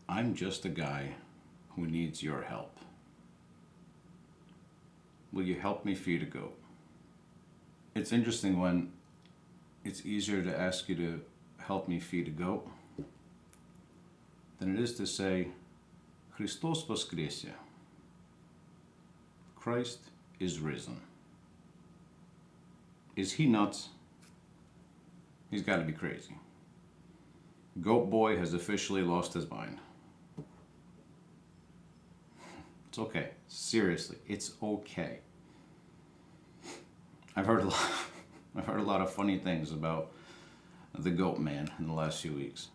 I'm just a guy who needs your help. Will you help me feed a goat? It's interesting when it's easier to ask you to help me feed a goat than it is to say, Christos voskresie. Christ is risen. Is he nuts? He's got to be crazy. Goat Boy has officially lost his mind. It's okay. Seriously, it's okay. I've heard a lot of funny things about the goat man in the last few weeks.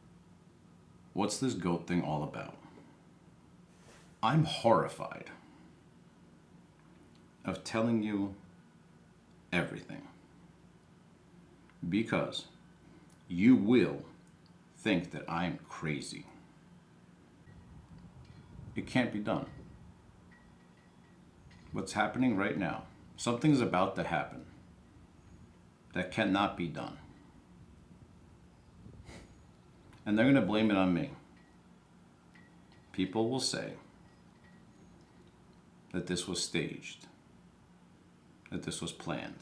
What's this goat thing all about? I'm horrified of telling you everything because you will think that I'm crazy. It can't be done. What's happening right now, something's about to happen that cannot be done. And they're going to blame it on me. People will say that this was staged, that this was planned.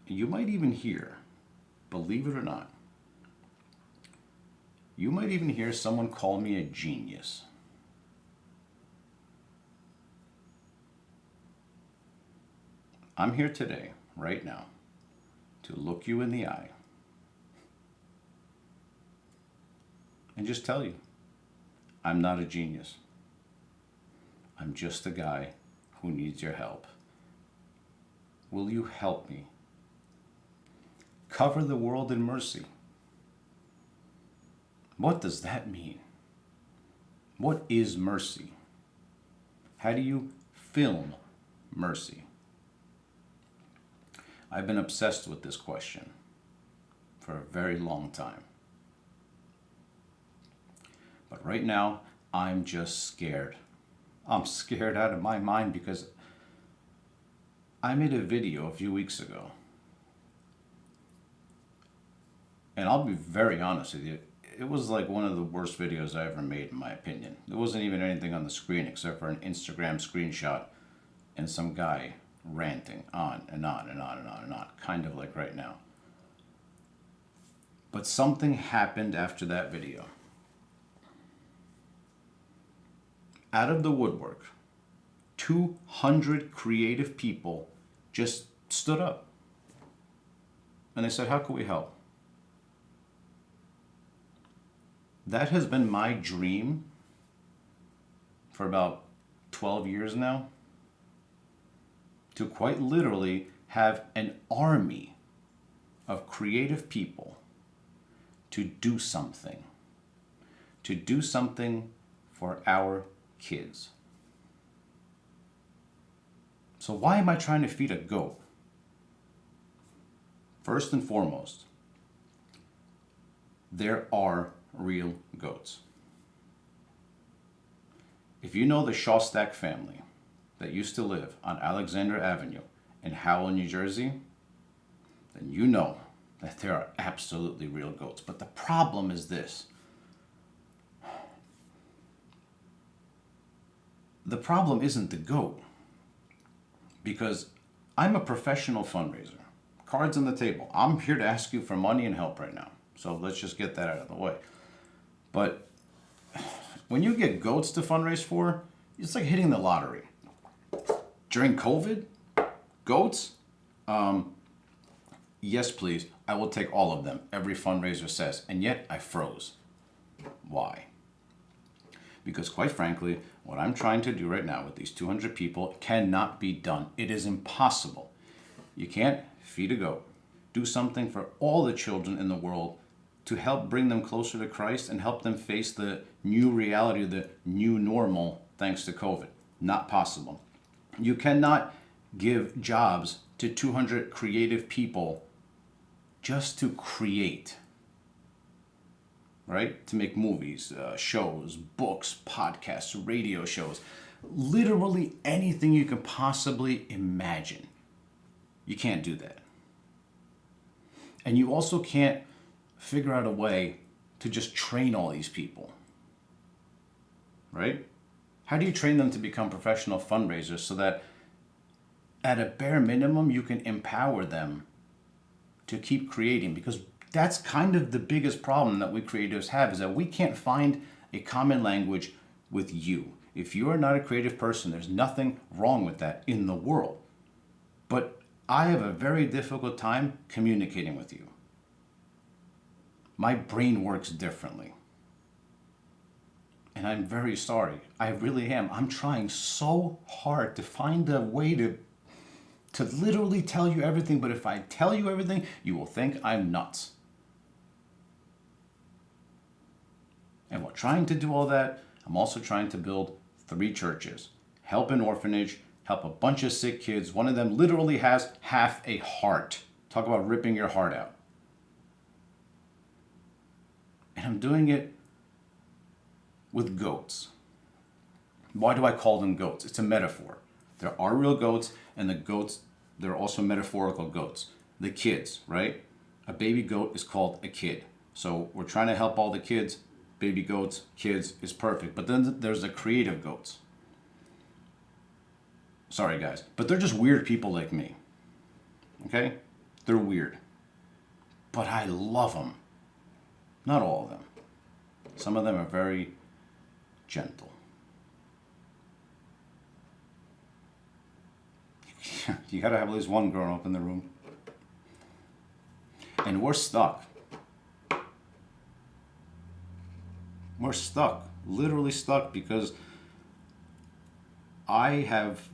You might even hear, believe it or not, you might even hear someone call me a genius. I'm here today, right now, to look you in the eye and just tell you, I'm not a genius. I'm just a guy who needs your help. Will you help me? Cover the world in mercy. What does that mean? What is mercy? How do you film mercy? I've been obsessed with this question for a very long time. But right now, I'm just scared. I'm scared out of my mind because I made a video a few weeks ago. And I'll be very honest with you, it was like one of the worst videos I ever made in my opinion. There wasn't even anything on the screen except for an Instagram screenshot and some guy ranting on and on and on and on and on, kind of like right now. But something happened after that video. Out of the woodwork, 200 creative people just stood up. And they said, how can we help? That has been my dream for about 12 years now. To quite literally have an army of creative people to do something. To do something for our kids. So why am I trying to feed a goat? First and foremost, there are real goats. If you know the Shostak family that used to live on Alexander Avenue in Howell, New Jersey, then you know that there are absolutely real goats. But the problem is this. The problem isn't the goat, because I'm a professional fundraiser. Cards on the table. I'm here to ask you for money and help right now. So let's just get that out of the way. But when you get goats to fundraise for, it's like hitting the lottery. During COVID, goats, yes please, I will take all of them, every fundraiser says, and yet I froze. Why? Because quite frankly, what I'm trying to do right now with these 200 people cannot be done. It is impossible. You can't feed a goat. Do something for all the children in the world to help bring them closer to Christ and help them face the new reality, the new normal, thanks to COVID. Not possible. You cannot give jobs to 200 creative people just to create, right? To make movies, shows, books, podcasts, radio shows, literally anything you can possibly imagine. You can't do that. And you also can't figure out a way to just train all these people, right? How do you train them to become professional fundraisers so that at a bare minimum you can empower them to keep creating? Because that's kind of the biggest problem that we creatives have, is that we can't find a common language with you. If you are not a creative person, there's nothing wrong with that in the world. But I have a very difficult time communicating with you. My brain works differently. And I'm very sorry. I really am. I'm trying so hard to find a way to literally tell you everything, but if I tell you everything, you will think I'm nuts. And while trying to do all that, I'm also trying to build 3 churches, help an orphanage, help a bunch of sick kids. One of them literally has half a heart. Talk about ripping your heart out. And I'm doing it with goats. Why do I call them goats? It's a metaphor. There are real goats, and the goats, there are also metaphorical goats. The kids, right? A baby goat is called a kid. So we're trying to help all the kids. Baby goats, kids is perfect. But then there's the creative goats. Sorry, guys. But they're just weird people like me. Okay? They're weird. But I love them. Not all of them. Some of them are very gentle. You gotta have at least one grown up in the room. And we're stuck. We're stuck. Literally stuck, because I have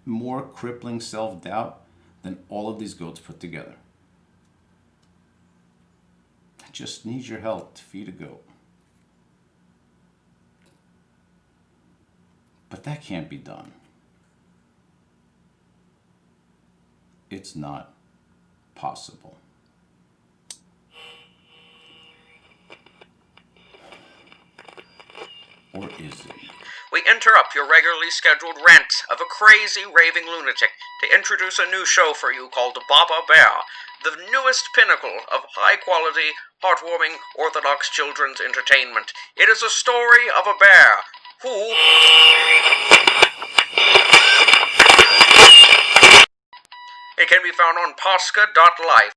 more crippling self-doubt than all of these goats put together. I just need your help to feed a goat. But that can't be done. It's not possible. Or is it? We interrupt your regularly scheduled rant of a crazy, raving lunatic to introduce a new show for you called Baba Bear, the newest pinnacle of high-quality, heartwarming, orthodox children's entertainment. It is a story of a bear who... It can be found on Posca.life.